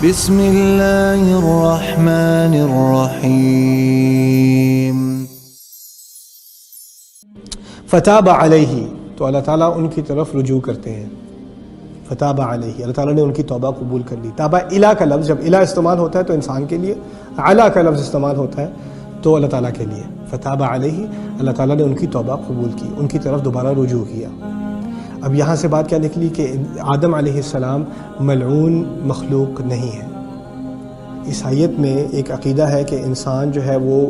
بسم اللہ الرحمن الرحیم۔ فتاب علیہ، تو اللہ تعالیٰ ان کی طرف رجوع کرتے ہیں۔ فتاب علیہ، اللہ تعالیٰ نے ان کی توبہ قبول کر لی۔ تابہ الہ کا لفظ جب الہ استعمال ہوتا ہے تو انسان کے لیے، علی کا لفظ استعمال ہوتا ہے تو اللہ تعالیٰ کے لیے۔ فتاب علیہ، اللہ تعالیٰ نے ان کی توبہ قبول کی، ان کی طرف دوبارہ رجوع کیا۔ اب یہاں سے بات کیا نکلی کہ آدم علیہ السلام ملعون مخلوق نہیں ہے۔ عیسائیت میں ایک عقیدہ ہے کہ انسان جو ہے وہ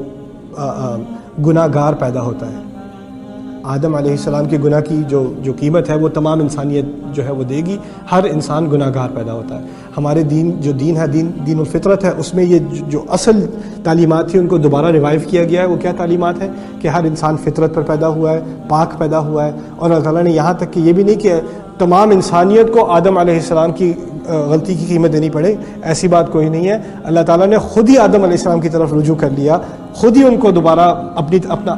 گناہ گار پیدا ہوتا ہے۔ آدم علیہ السلام کے گناہ کی جو قیمت ہے وہ تمام انسانیت جو ہے وہ دے گی۔ ہر انسان گناہ گار پیدا ہوتا ہے۔ ہمارے دین ہے دین الفطرت ہے، اس میں یہ جو اصل تعلیمات تھی ان کو دوبارہ ریوائیو کیا گیا ہے۔ وہ کیا تعلیمات ہے کہ ہر انسان فطرت پر پیدا ہوا ہے، پاک پیدا ہوا ہے، اور اللہ تعالیٰ نے یہاں تک کہ یہ بھی نہیں کہ تمام انسانیت کو آدم علیہ السلام کی غلطی کی قیمت دینی پڑے، ایسی بات کوئی نہیں ہے۔ اللہ تعالیٰ نے خود ہی آدم علیہ السلام کی طرف رجوع کر لیا، خود ہی ان کو دوبارہ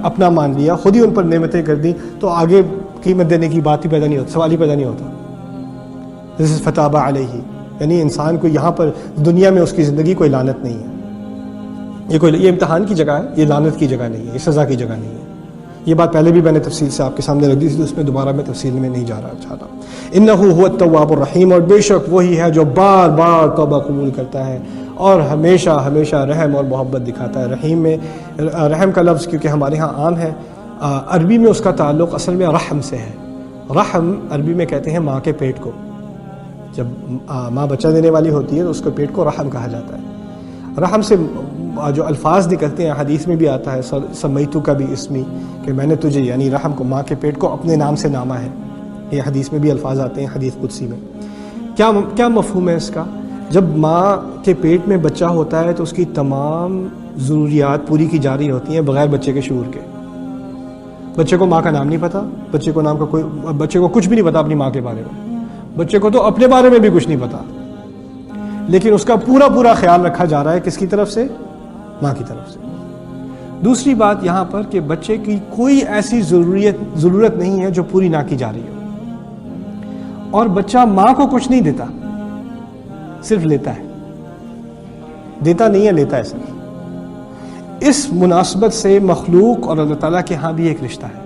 اپنا مان لیا، خود ہی ان پر نعمتیں کر دیں، تو آگے قیمت دینے کی بات ہی پیدا نہیں ہوتا، سوال ہی پیدا نہیں ہوتا۔ دس از فتاب علیہ، یعنی انسان کو یہاں پر دنیا میں اس کی زندگی کوئی لعنت نہیں ہے، یہ امتحان کی جگہ ہے، یہ لعنت کی جگہ نہیں ہے، یہ سزا کی جگہ نہیں ہے۔ یہ بات پہلے بھی میں نے تفصیل سے آپ کے سامنے رکھ دی تھی، اس میں دوبارہ میں تفصیل میں نہیں جا رہا چاہتا۔ انہ هو التواب الرحیم، اور بے شک وہی ہے جو بار بار توبہ قبول کرتا ہے اور ہمیشہ ہمیشہ رحم اور محبت دکھاتا ہے۔ رحیم میں رحم کا لفظ کیونکہ ہمارے ہاں عام ہے، عربی میں اس کا تعلق اصل میں رحم سے ہے۔ رحم عربی میں کہتے ہیں ماں کے پیٹ کو، جب ماں بچہ دینے والی ہوتی ہے تو اس کو پیٹ کو رحم کہا جاتا ہے۔ رحم سے جو الفاظ نکلتے ہیں حدیث میں بھی آتا ہے سمیتو کا بھی اسمی، کہ میں نے تجھے، یعنی رحم کو، ماں کے پیٹ کو اپنے نام سے ناما ہے۔ یہ حدیث میں بھی الفاظ آتے ہیں، حدیث قدسی میں۔ کیا مفہوم ہے اس کا؟ جب ماں کے پیٹ میں بچہ ہوتا ہے تو اس کی تمام ضروریات پوری کی جا رہی ہوتی ہیں بغیر بچے کے شعور کے۔ بچے کو ماں کا نام نہیں پتہ، بچے کو کچھ بھی نہیں پتا اپنی ماں کے بارے میں، بچے کو تو اپنے بارے میں بھی کچھ نہیں پتا، لیکن اس کا پورا خیال رکھا جا رہا ہے کس کی طرف سے؟ ماں کی طرف سے۔ دوسری بات یہاں پر کہ بچے کی کوئی ایسی ضرورت نہیں ہے جو پوری نہ کی جا رہی ہو، اور بچہ ماں کو کچھ نہیں دیتا، صرف لیتا ہے، دیتا نہیں ہے، لیتا ہے صرف۔ اس مناسبت سے مخلوق اور اللہ تعالیٰ کے ہاں بھی ایک رشتہ ہے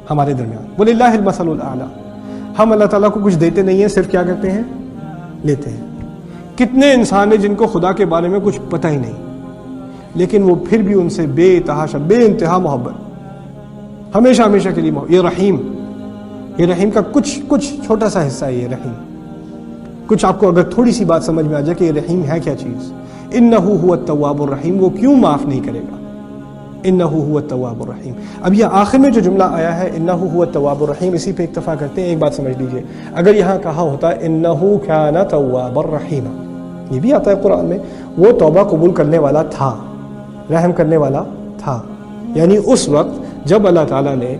ہمارے درمیان۔ وَلِلَّهِ الْمَثَلُ الْأَعْلَىٰ، ہم اللہ تعالیٰ کو کچھ دیتے نہیں ہیں، صرف کیا کرتے ہیں؟ لیتے ہیں۔ کتنے انسان ہیں جن کو خدا کے بارے میں کچھ پتہ ہی نہیں، لیکن وہ پھر بھی ان سے بے تحاشا بے انتہا محبت، ہمیشہ کے لیے محبت۔ یہ رحیم کا کچھ چھوٹا سا حصہ ہے۔ یہ رحیم کچھ آپ کو اگر تھوڑی سی بات سمجھ میں آ جائے کہ یہ رحیم ہے کیا چیز، انہ هو التواب الرحیم، وہ کیوں معاف نہیں کرے گا؟ انہ هو التواب الرحیم۔ اب یہ آخر میں جو جملہ آیا ہے انہ هو التواب الرحیم، اسی پہ اکتفا کرتے ہیں۔ ایک بات سمجھ لیجئے، اگر یہاں کہا ہوتا انہ کان توابا رحیما، یہ بھی آتا ہے قرآن میں، وہ توبہ قبول کرنے والا تھا، رحم کرنے والا تھا، یعنی اس وقت جب اللہ تعالیٰ نے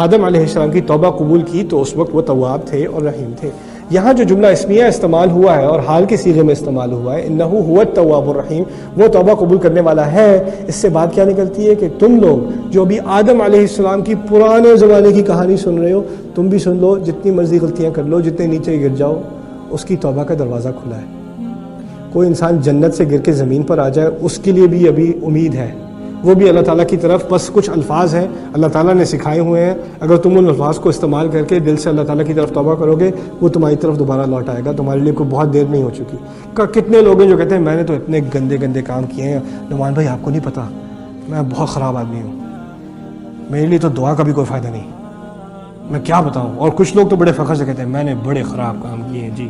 آدم علیہ السلام کی توبہ قبول کی تو اس وقت وہ تواب تھے اور رحیم تھے۔ یہاں جو جملہ اسمیہ استعمال ہوا ہے اور حال کے صیغے میں استعمال ہوا ہے انہ هو التواب الرحیم، وہ توبہ قبول کرنے والا ہے، اس سے بات کیا نکلتی ہے کہ تم لوگ جو ابھی آدم علیہ السلام کی پرانے زمانے کی کہانی سن رہے ہو، تم بھی سن لو، جتنی مرضی غلطیاں کر لو، جتنے نیچے گر جاؤ، اس کی توبہ کا دروازہ کھلا ہے۔ کوئی انسان جنت سے گر کے زمین پر آ جائے، اس کے لیے بھی ابھی امید ہے، وہ بھی اللہ تعالیٰ کی طرف، بس کچھ الفاظ ہیں اللہ تعالیٰ نے سکھائے ہوئے ہیں، اگر تم ان الفاظ کو استعمال کر کے دل سے اللہ تعالیٰ کی طرف توبہ کرو گے، وہ تمہاری طرف دوبارہ لوٹ آئے گا، تمہارے لیے کوئی بہت دیر نہیں ہو چکی۔ کتنے لوگ ہیں جو کہتے ہیں میں نے تو اتنے گندے کام کیے ہیں، نعمان بھائی آپ کو نہیں پتہ میں بہت خراب آدمی ہوں، میرے لیے تو دعا کا بھی کوئی فائدہ نہیں، میں کیا بتاؤں۔ اور کچھ لوگ تو بڑے فخر سے کہتے ہیں میں نے بڑے خراب کام کیے ہیں جی،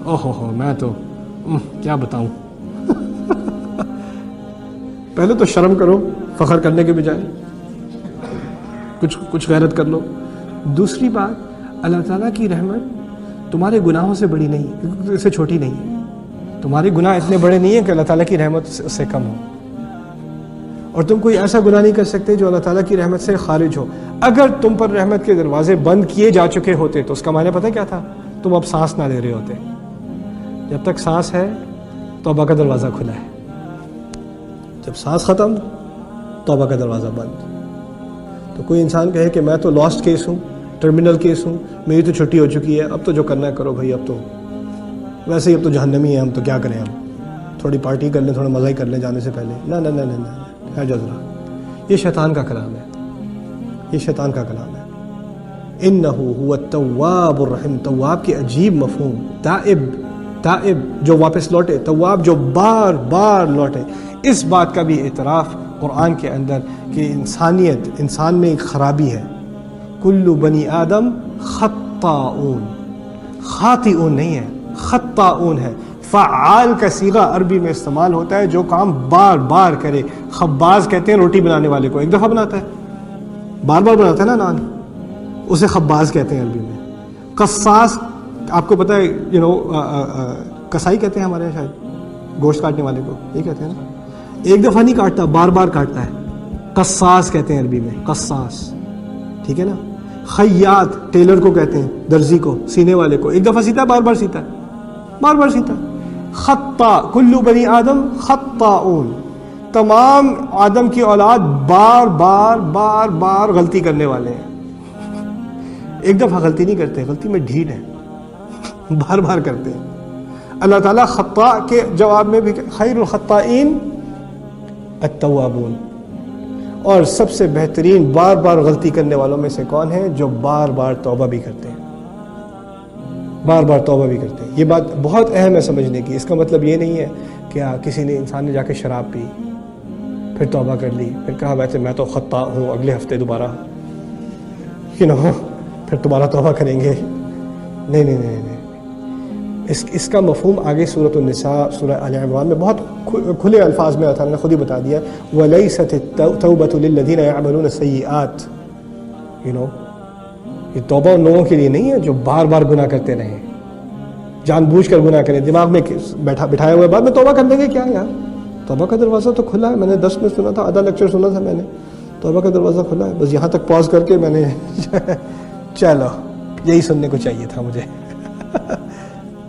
اوہ میں تو کیا بتاؤں۔ پہلے تو شرم کرو فخر کرنے کے بجائے، کچھ غیرت کر لو۔ دوسری بات، اللہ تعالیٰ کی رحمت تمہارے گناہوں سے بڑی نہیں، اس سے چھوٹی نہیں ہے۔ تمہارے گناہ اتنے بڑے نہیں ہیں کہ اللہ تعالیٰ کی رحمت اس سے کم ہو، اور تم کوئی ایسا گناہ نہیں کر سکتے جو اللہ تعالیٰ کی رحمت سے خارج ہو۔ اگر تم پر رحمت کے دروازے بند کیے جا چکے ہوتے تو اس کا معنی پتہ کیا تھا؟ تم اب سانس نہ لے رہے ہوتے۔ جب تک سانس ہے توبہ کا دروازہ کھلا ہے، جب سانس ختم توبہ کا دروازہ بند۔ تو کوئی انسان کہے کہ میں تو لاسٹ کیس ہوں، ٹرمینل کیس ہوں، میری تو چھٹی ہو چکی ہے، اب تو جو کرنا ہے کرو بھائی، اب تو ویسے ہی اب تو جہنمی ہے، ہم تو کیا کریں، تھوڑی پارٹی کر لیں, تھوڑا مزہ ہی کر لیں جانے سے پہلے. نہ نہ نہ نہ نہ, ہے جذرا. یہ شیطان کا کلام ہے, یہ شیطان کا کلام ہے. انہ هو التواب الرحیم, تواب کے عجیب مفہوم. تائب جو واپس لوٹے, تواب جو بار بار لوٹے. اس بات کا بھی اعتراف قرآن کے اندر کہ انسان میں ایک خرابی ہے. کل بنی آدم خطاؤن, خاطئون نہیں ہے, خطاؤن ہے. فعال کا صیغہ عربی میں استعمال ہوتا ہے جو کام بار بار کرے. خباز کہتے ہیں روٹی بنانے والے کو, ایک دفعہ بناتا ہے, بار بار بناتا ہے نا نان, اسے خباز کہتے ہیں عربی میں. قصاص آپ کو پتہ ہے, کسائی کہتے ہیں ہمارے یہاں شاید گوشت کاٹنے والے کو, یہ کہتے ہیں نا. ایک دفعہ نہیں کاٹتا, بار بار کاٹتا ہے. قصاص کہتے ہیں عربی میں, قصاص, ٹھیک ہے نا. خیاط ٹیلر کو کہتے ہیں, درزی کو, سینے والے کو. ایک دفعہ سیتا ہے, بار بار سیتا ہے, بار بار سیتا ہے. خطا, کلو بنی آدم خطاؤن, تمام آدم کی اولاد بار بار بار بار غلطی کرنے والے ہیں. ایک دفعہ غلطی نہیں کرتے, غلطی میں ڈھیٹ ہے, بار بار کرتے ہیں. اللہ تعالیٰ خطا کے جواب میں بھی خیر الخطائین التوابون, اور سب سے بہترین بار بار غلطی کرنے والوں میں سے کون ہے؟ جو بار بار توبہ بھی کرتے ہیں, بار بار توبہ بھی کرتے ہیں. یہ بات بہت اہم ہے سمجھنے کی. اس کا مطلب یہ نہیں ہے کہ کسی نے انسان نے جا کے شراب پی, پھر توبہ کر لی, پھر کہا ویسے میں تو خطا ہوں, اگلے ہفتے دوبارہ پھر دوبارہ توبہ کریں گے. نہیں نہیں نہیں نہیں, اس کا مفہوم آگے سورۃ النساء, سورہ آل عمران میں بہت کھلے الفاظ میں اللہ تعالیٰ نے خود ہی بتا دیا. وَلَيْسَتِ التَّوْبَةُ لِلَّذِينَ يَعْمَلُونَ السَّيِّئَاتِ, یہ توبہ ان لوگوں کے لیے نہیں ہے جو بار بار گناہ کرتے رہیں, جان بوجھ کر گناہ کریں, دماغ میں بٹھایا ہوا ہے بعد میں توبہ کر دیں گے. کیا یار, توبہ کا دروازہ تو کھلا ہے. میں نے 10 میں سنا تھا, آدھا لیکچر سنا تھا میں نے, توبہ کا دروازہ کھلا ہے. بس یہاں تک پاز کر کے میں نے چلو یہی سننے کو چاہیے تھا مجھے.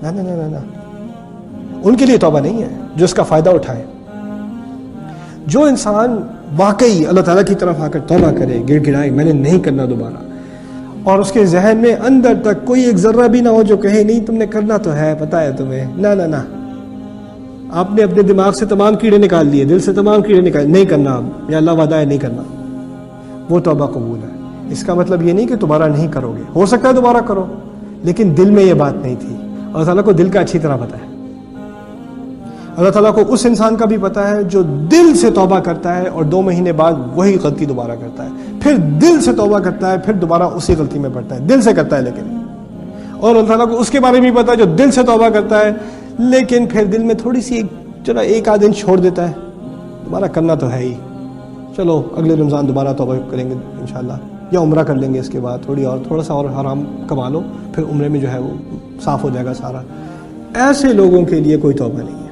نہ نہ نہ نہ, ان کے لیے توبہ نہیں ہے جو اس کا فائدہ اٹھائے. جو انسان واقعی اللہ تعالیٰ کی طرف آ کر توبہ کرے, گڑ گڑائے میں نے نہیں کرنا دوبارہ, اور اس کے ذہن میں اندر تک کوئی ایک ذرہ بھی نہ ہو جو کہے نہیں تم نے کرنا تو ہے, پتہ ہے تمہیں, نہ نہ نہ, آپ نے اپنے دماغ سے تمام کیڑے نکال لیے, دل سے تمام کیڑے نکال, نہیں کرنا اب, یا اللہ وعدہ ہے نہیں کرنا, وہ توبہ قبول ہے. اس کا مطلب یہ نہیں کہ دوبارہ نہیں کرو گے, ہو سکتا ہے دوبارہ کرو, لیکن دل میں یہ بات نہیں تھی. اللہ تعالیٰ کو دل کا اچھی طرح پتہ ہے. اللہ تعالیٰ کو اس انسان کا بھی پتہ ہے جو دل سے توبہ کرتا ہے اور 2 مہینے بعد وہی غلطی دوبارہ کرتا ہے, پھر دل سے توبہ کرتا ہے, پھر دوبارہ اسی غلطی میں پڑتا ہے, دل سے کرتا ہے لیکن. اور اللہ تعالیٰ کو اس کے بارے میں بھی پتہ ہے جو دل سے توبہ کرتا ہے لیکن پھر دل میں تھوڑی سی چلو ایک آدھ دن چھوڑ دیتا ہے, دوبارہ کرنا تو ہے ہی, چلو اگلے رمضان دوبارہ توبہ کریں گے انشاءاللہ, یا عمرہ کر لیں گے اس کے بعد, تھوڑا سا اور حرام کما لو, پھر عمرے میں جو ہے وہ صاف ہو جائے گا سارا. ایسے لوگوں کے لیے کوئی توبہ نہیں ہے.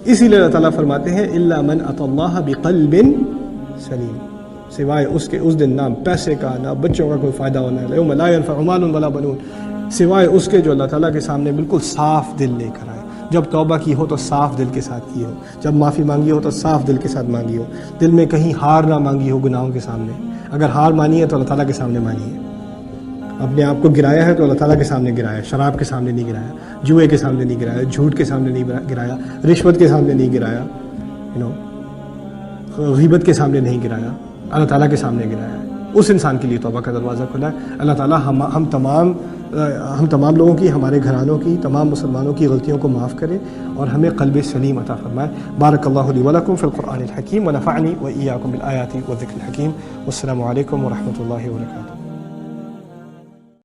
اسی لیے اللہ تعالیٰ فرماتے ہیں الا من اتى اللہ بقلب سلیم, سوائے اس کے اس دن نہ پیسے کا نہ بچوں کا کوئی فائدہ ہونا ہے, یوم لا ينفع مال ولا بنون, سوائے اس کے جو اللہ تعالیٰ کے سامنے بالکل صاف دل لے کر آئے. جب توبہ کی ہو تو صاف دل کے ساتھ کی ہو, جب معافی مانگی ہو تو صاف دل کے ساتھ مانگی ہو, دل میں کہیں ہار نہ مانگی ہو گناہوں کے سامنے. اگر ہار مانی ہے تو اللہ تعالیٰ کے سامنے مانی ہے, اپنے آپ کو گرایا ہے تو اللہ تعالیٰ کے سامنے گرایا, شراب کے سامنے نہیں گرایا, جوئے کے سامنے نہیں گرایا, جھوٹ کے سامنے نہیں گرایا, رشوت کے سامنے نہیں گرایا, غیبت کے سامنے نہیں گرایا, اللہ تعالیٰ کے سامنے گرایا. اس انسان کے لیے توبہ کا دروازہ کھلا ہے. اللہ تعالیٰ ہم تمام لوگوں کی, ہمارے گھرانوں کی, تمام مسلمانوں کی غلطیوں کو معاف کرے اور ہمیں قلب سلیم عطا فرمائے. بارک اللہ لی ولکم فی القرآن الحکیم ونفعنی وإیاکم بالآیات والذکر الحکیم. والسلام علیکم ورحمۃ اللہ وبرکاتہ.